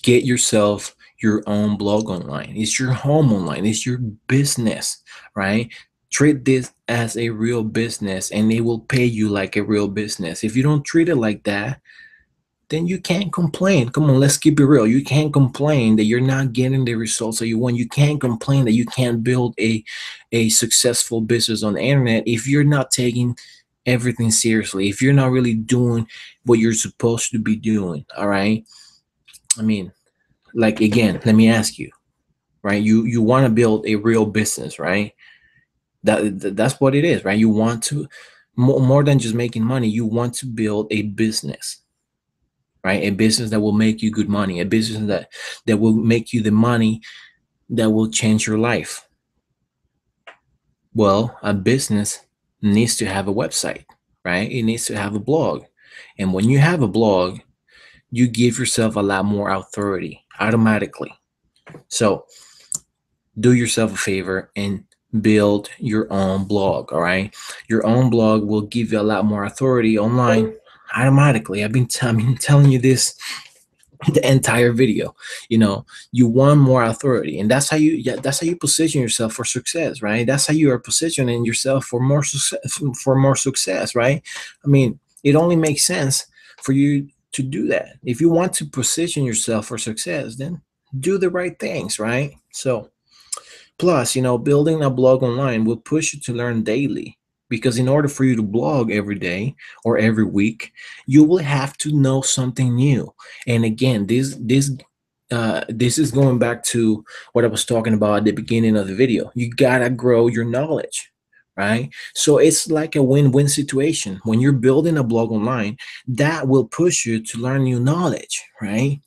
get yourself your own blog online. It's your home online. It's your business, right? Treat this as a real business and it will pay you like a real business. If you don't treat it like that, then you can't complain. Come on, let's keep it real. You can't complain that you're not getting the results that you want. You can't complain that you can't build a successful business on the internet if you're not taking everything seriously, if you're not really doing what you're supposed to be doing. All right. I mean, like again, let me ask you, right? You want to build a real business, right? That's what it is, right? You want to more than just making money, you want to build a business, right? A business that will make you good money, a business that will make you the money that will change your life. Well, a business needs to have a website, right? It needs to have a blog. And when you have a blog, you give yourself a lot more authority automatically. So do yourself a favor and build your own blog. All right, your own blog will give you a lot more authority online automatically. I've been telling you this the entire video. You want more authority, and that's how you position yourself for success, right? That's how you are positioning yourself for more success, right? I mean, it only makes sense for you to do that. If you want to position yourself for success, then do the right things, right? So plus, building a blog online will push you to learn daily, because in order for you to blog every day or every week, you will have to know something new. And again, this is going back to what I was talking about at the beginning of the video. You gotta grow your knowledge, right? So it's like a win-win situation. When you're building a blog online, that will push you to learn new knowledge, right?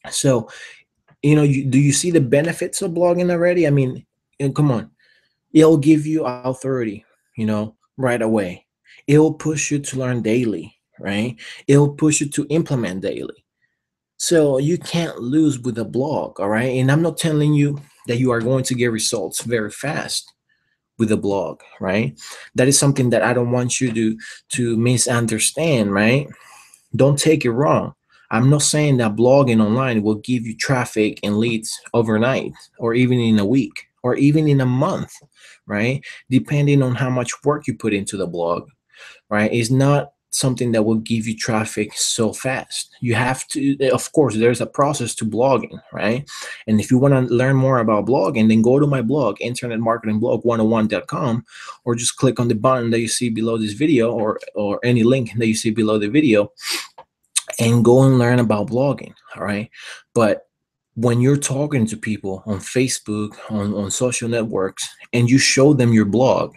So do you see the benefits of blogging already? I mean, come on, it'll give you authority, right away. It'll push you to learn daily, right? It'll push you to implement daily. So you can't lose with a blog, all right? And I'm not telling you that you are going to get results very fast with a blog, right? That is something that I don't want you to misunderstand, right? Don't take it wrong. I'm not saying that blogging online will give you traffic and leads overnight or even in a week or even in a month, right? Depending on how much work you put into the blog, right? It's not something that will give you traffic so fast. You have to, of course, there's a process to blogging, right? And if you want to learn more about blogging, then go to my blog, internetmarketingblog101.com, or just click on the button that you see below this video or any link that you see below the video and go and learn about blogging. All right. But when you're talking to people on Facebook, on social networks, and you show them your blog,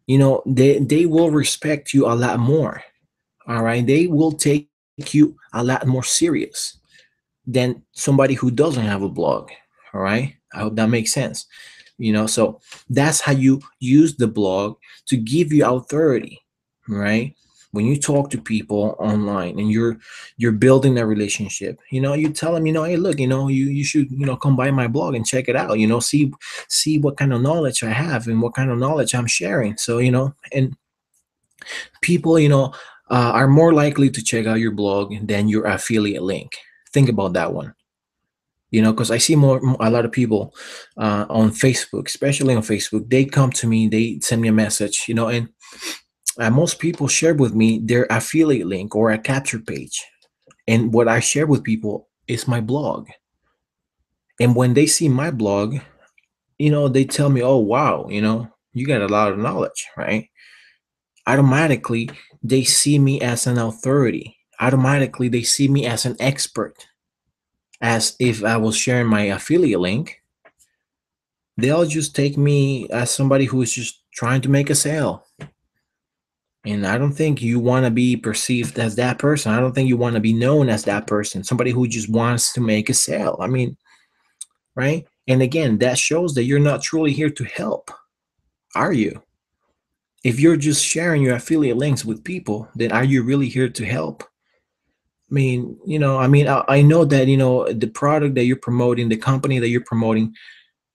they will respect you a lot more. All right. They will take you a lot more serious than somebody who doesn't have a blog. All right. I hope that makes sense. So that's how you use the blog to give you authority, right? When you talk to people online and you're building that relationship, you tell them, hey, look, you should, come by my blog and check it out, see what kind of knowledge I have and what kind of knowledge I'm sharing. So, and people, are more likely to check out your blog than your affiliate link. Think about that one. Because I see a lot of people on Facebook, especially on Facebook, they come to me, they send me a message, and most people share with me their affiliate link or a capture page. And what I share with people is my blog. And when they see my blog, they tell me, oh, wow, you got a lot of knowledge, right? Automatically, they see me as an authority. automatically they see me as an expert, as if I was sharing my affiliate link. They'll just take me as somebody who is just trying to make a sale. And I don't think you want to be perceived as that person. I don't think you want to be known as that person, somebody who just wants to make a sale. I mean, right? And again, that shows that you're not truly here to help, are you? If you're just sharing your affiliate links with people, then are you really here to help? I mean, I know that, the product that you're promoting, the company that you're promoting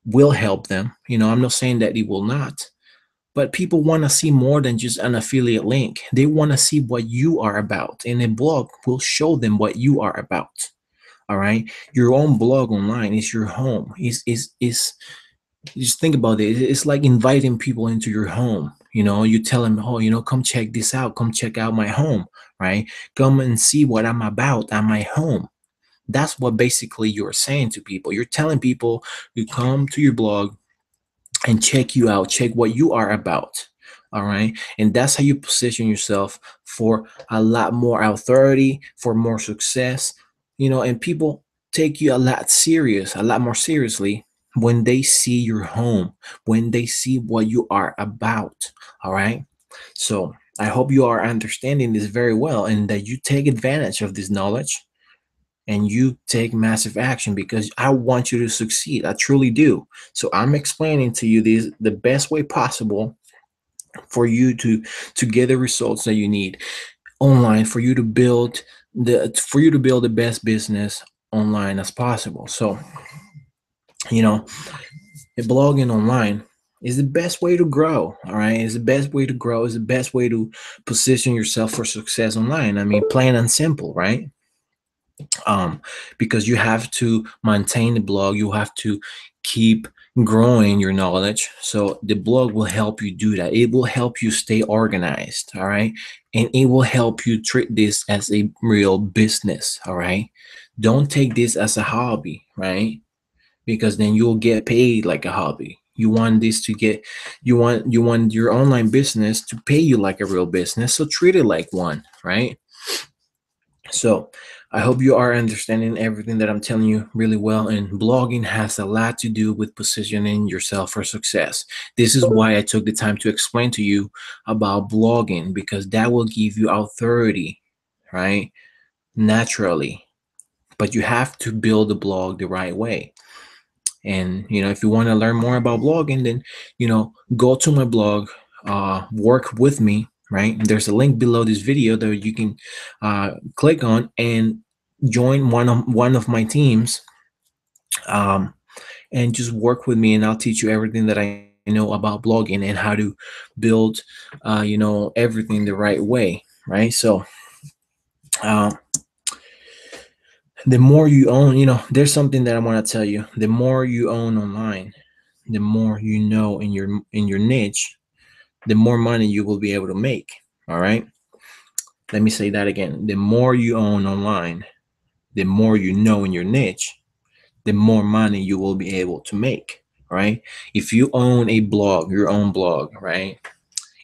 will help them. I'm not saying that it will not, but people want to see more than just an affiliate link. They want to see what you are about, and a blog will show them what you are about. All right. Your own blog online is your home. Is Just think about it. It's like inviting people into your home. You tell them, oh, come check this out. Come check out my home, right? Come and see what I'm about at my home. That's what basically you're saying to people. You're telling people to come to your blog and check you out, check what you are about. All right. And that's how you position yourself for a lot more authority, for more success, and people take you a lot more seriously when they see your home, when they see what you are about. All right. So I hope you are understanding this very well and that you take advantage of this knowledge and you take massive action, because I want you to succeed. I truly do. So I'm explaining to you the best way possible for you to get the results that you need online, for you to build the best business online as possible. So, you know, blogging online is the best way to grow. All right. It's the best way to grow. It's the best way to position yourself for success online. I mean, plain and simple, right? Because you have to maintain the blog, you have to keep growing your knowledge. So the blog will help you do that. It will help you stay organized. All right. And it will help you treat this as a real business. All right. Don't take this as a hobby, right? Because then you'll get paid like a hobby. You want your online business to pay you like a real business. So treat it like one, right? So I hope you are understanding everything that I'm telling you really well. And blogging has a lot to do with positioning yourself for success. This is why I took the time to explain to you about blogging, because that will give you authority, right? Naturally. But you have to build the blog the right way. And if you want to learn more about blogging, then go to my blog, work with me, right? There's a link below this video that you can click on and join one of my teams, and just work with me, and I'll teach you everything that I know about blogging and how to build everything the right way, right? So the more you own, there's something that I want to tell you. The more you own online, the more you know in your niche, the more money you will be able to make. All right. Let me say that again. The more you own online, the more you know in your niche, the more money you will be able to make. Right. If you own a blog, your own blog, right?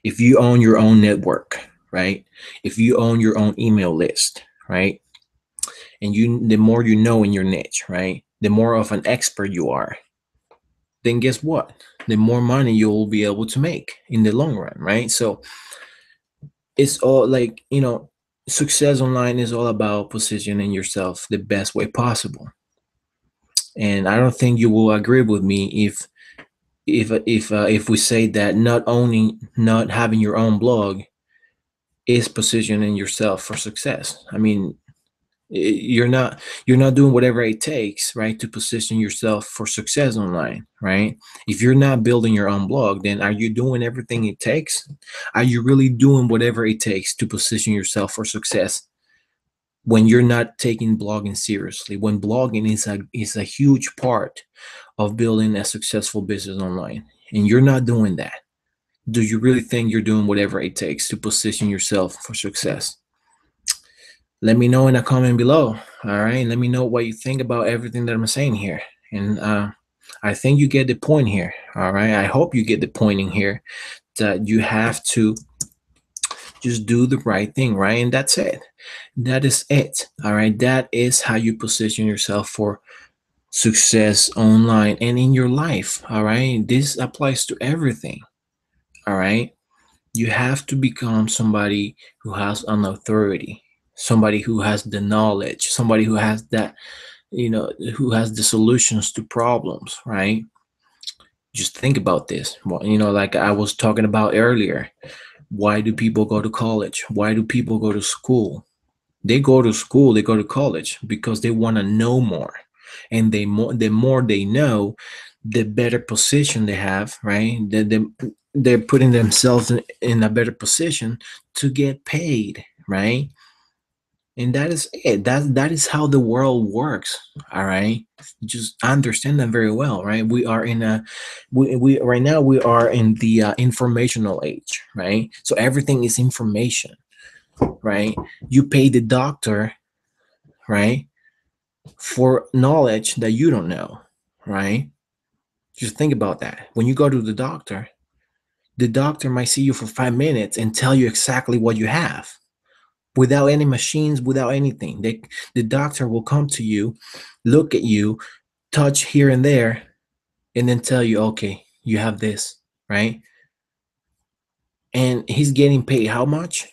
If you own your own network, right? If you own your own email list, right? And the more you know in your niche, right? The more of an expert you are, then guess what? The more money you'll be able to make in the long run, right? So it's all like, success online is all about positioning yourself the best way possible. And I don't think you will agree with me if we say that not having your own blog is positioning yourself for success. I mean, you're not doing whatever it takes, right, to position yourself for success online, right? If you're not building your own blog, then are you doing everything it takes? Are you really doing whatever it takes to position yourself for success when you're not taking blogging seriously, when blogging is a huge part of building a successful business online, and you're not doing that? Do you really think you're doing whatever it takes to position yourself for success? Let me know in a comment below. All right. Let me know what you think about everything that I'm saying here. And I think you get the point here. All right. I hope you get the point in here that you have to Just do the right thing, right? And that's it. That is it. All right. That is how you position yourself for success online and in your life. All right. This applies to everything. All right. You have to become somebody who has an authority, somebody who has the knowledge, somebody who has that, who has the solutions to problems, right? Just think about this. Well, like I was talking about earlier, why do people go to college? Why do people go to school? They go to school, they go to college because they want to know more. And the more they know, the better position they have, right? They're putting themselves in a better position to get paid, right? And that is it. That is how the world works. All right. Just understand that very well, right? We right now we are in the informational age, right? So everything is information, right? You pay the doctor, right, for knowledge that you don't know, right? Just think about that. When you go to the doctor might see you for 5 minutes and tell you exactly what you have without any machines, without anything. The doctor will come to you, look at you, touch here and there, and then tell you, okay, you have this, right? And he's getting paid how much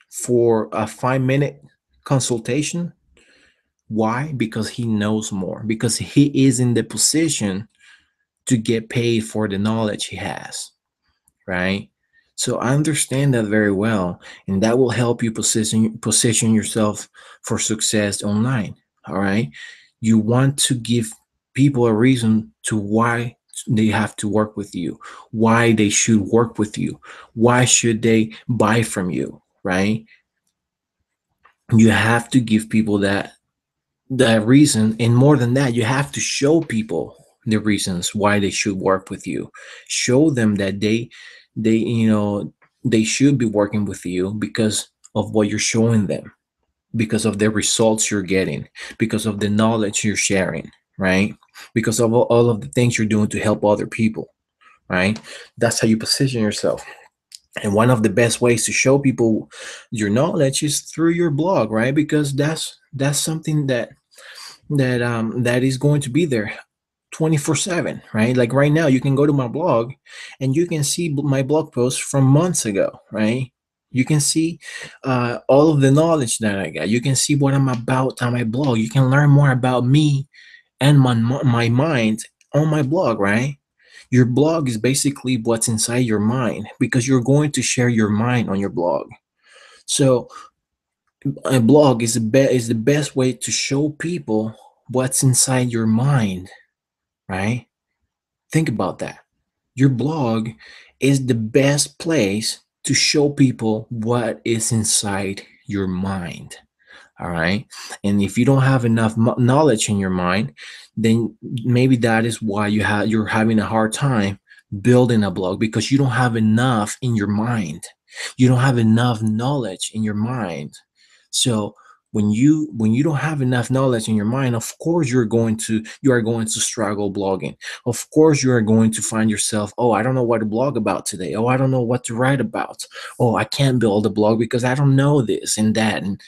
for a 5 minute consultation? Why? Because he knows more, because he is in the position to get paid for the knowledge he has, right? So I understand that very well, and that will help you position yourself for success online. All right, you want to give people a reason to why they have to work with you, why they should work with you, why should they buy from you, right? You have to give people that reason, and more than that, you have to show people the reasons why they should work with you. Show them that they should be working with you because of what you're showing them, because of the results you're getting, because of the knowledge you're sharing, right? Because of all of the things you're doing to help other people, right? That's how you position yourself. And one of the best ways to show people your knowledge is through your blog, right? Because that's something that is going to be there 24/7, right? Like right now, you can go to my blog and you can see my blog posts from months ago, right? You can see all of the knowledge that I got. You can see what I'm about on my blog. You can learn more about me and my mind on my blog, right? Your blog is basically what's inside your mind because you're going to share your mind on your blog. So a blog is the best way to show people what's inside your mind, right? Think about that. Your blog is the best place to show people what is inside your mind. All right. And if you don't have enough knowledge in your mind, then maybe that is why you're having a hard time building a blog, because you don't have enough in your mind. You don't have enough knowledge in your mind. So when you don't have enough knowledge in your mind, of course you are going to struggle blogging. Of course you are going to find yourself, oh, I don't know what to blog about today. Oh, I don't know what to write about. Oh, I can't build a blog because I don't know this and that. And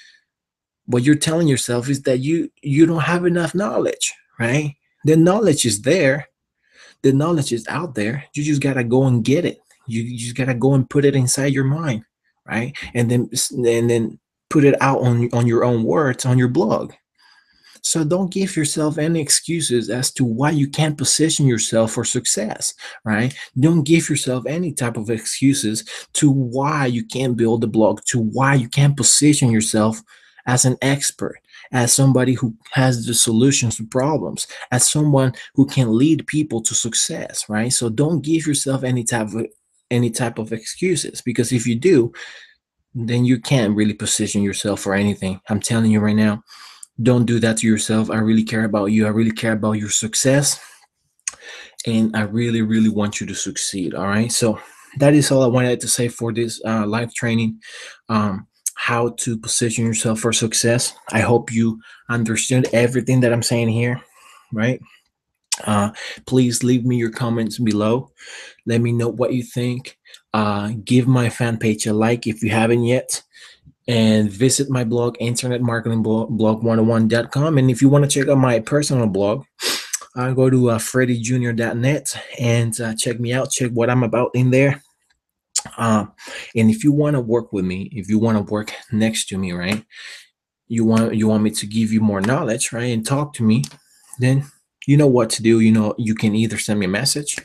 what you're telling yourself is that you don't have enough knowledge, right? The knowledge is there. The knowledge is out there. You just gotta go and get it. You just gotta go and put it inside your mind, right? And then put it out on your own words on your blog. So don't give yourself any excuses as to why you can't position yourself for success, right? Don't give yourself any type of excuses to why you can't build a blog, to why you can't position yourself as an expert, as somebody who has the solutions to problems, as someone who can lead people to success, right? So don't give yourself any type of excuses, because if you do, then you can't really position yourself for anything. I'm telling you right now, don't do that to yourself. I really care about you. I really care about your success. And I really, really want you to succeed. All right. So that is all I wanted to say for this live training. How to position yourself for success. I hope you understood everything that I'm saying here. Right. Uh, Please leave me your comments below. Let me know what you think. Give my fan page a like if you haven't yet. And visit my blog, internetmarketingblog101.com. And if you want to check out my personal blog, go to freddyjr.net and check me out, check what I'm about in there. Uh, and if you want to work with me, if you want to work next to me, right? You want me to give you more knowledge, right? And talk to me, then you know what to do. You can either send me a message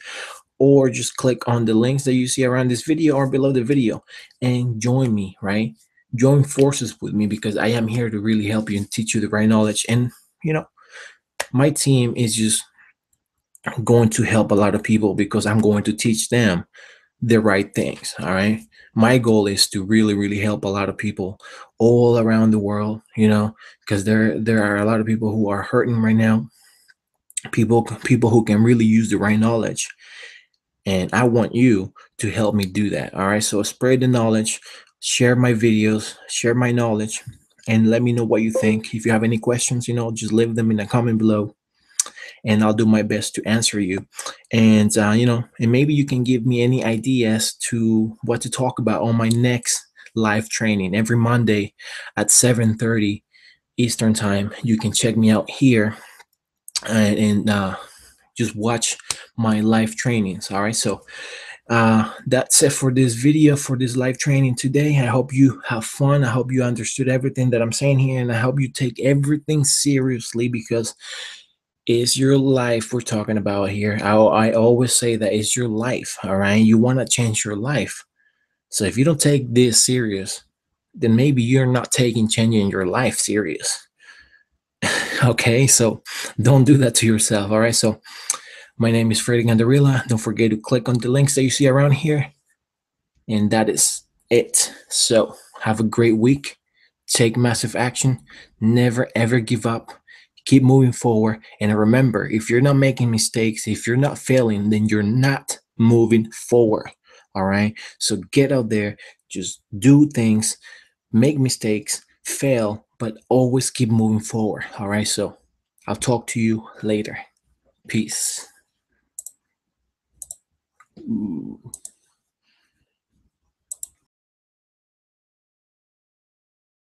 or just click on the links that you see around this video or below the video and join me, right? Join forces with me because I am here to really help you and teach you the right knowledge. And you know, my team is just going to help a lot of people because I'm going to teach them the right things. All right. My goal is to really, really help a lot of people all around the world, because there are a lot of people who are hurting right now, people who can really use the right knowledge. And I want you to help me do that. All right. So spread the knowledge, share my videos, share my knowledge, and let me know what you think. If you have any questions, just leave them in the comment below and I'll do my best to answer you. And and maybe you can give me any ideas to what to talk about on my next live training every Monday at 7:30 Eastern time. You can check me out here and just watch my live trainings. All right, so that's it for this video, for this live training today. I hope you have fun. I hope you understood everything that I'm saying here, and I hope you take everything seriously because it's your life we're talking about here. I always say that it's your life. All right, you want to change your life. So if you don't take this serious, then maybe you're not taking changing your life serious. Okay, so don't do that to yourself. All right, so my name is Freddy Gandarilla. Don't forget to click on the links that you see around here. And that is it. So have a great week. Take massive action. Never ever give up. Keep moving forward. And remember, if you're not making mistakes, if you're not failing, then you're not moving forward. All right. So get out there, just do things, make mistakes, fail, but always keep moving forward. All right. So I'll talk to you later. Peace. Ooh.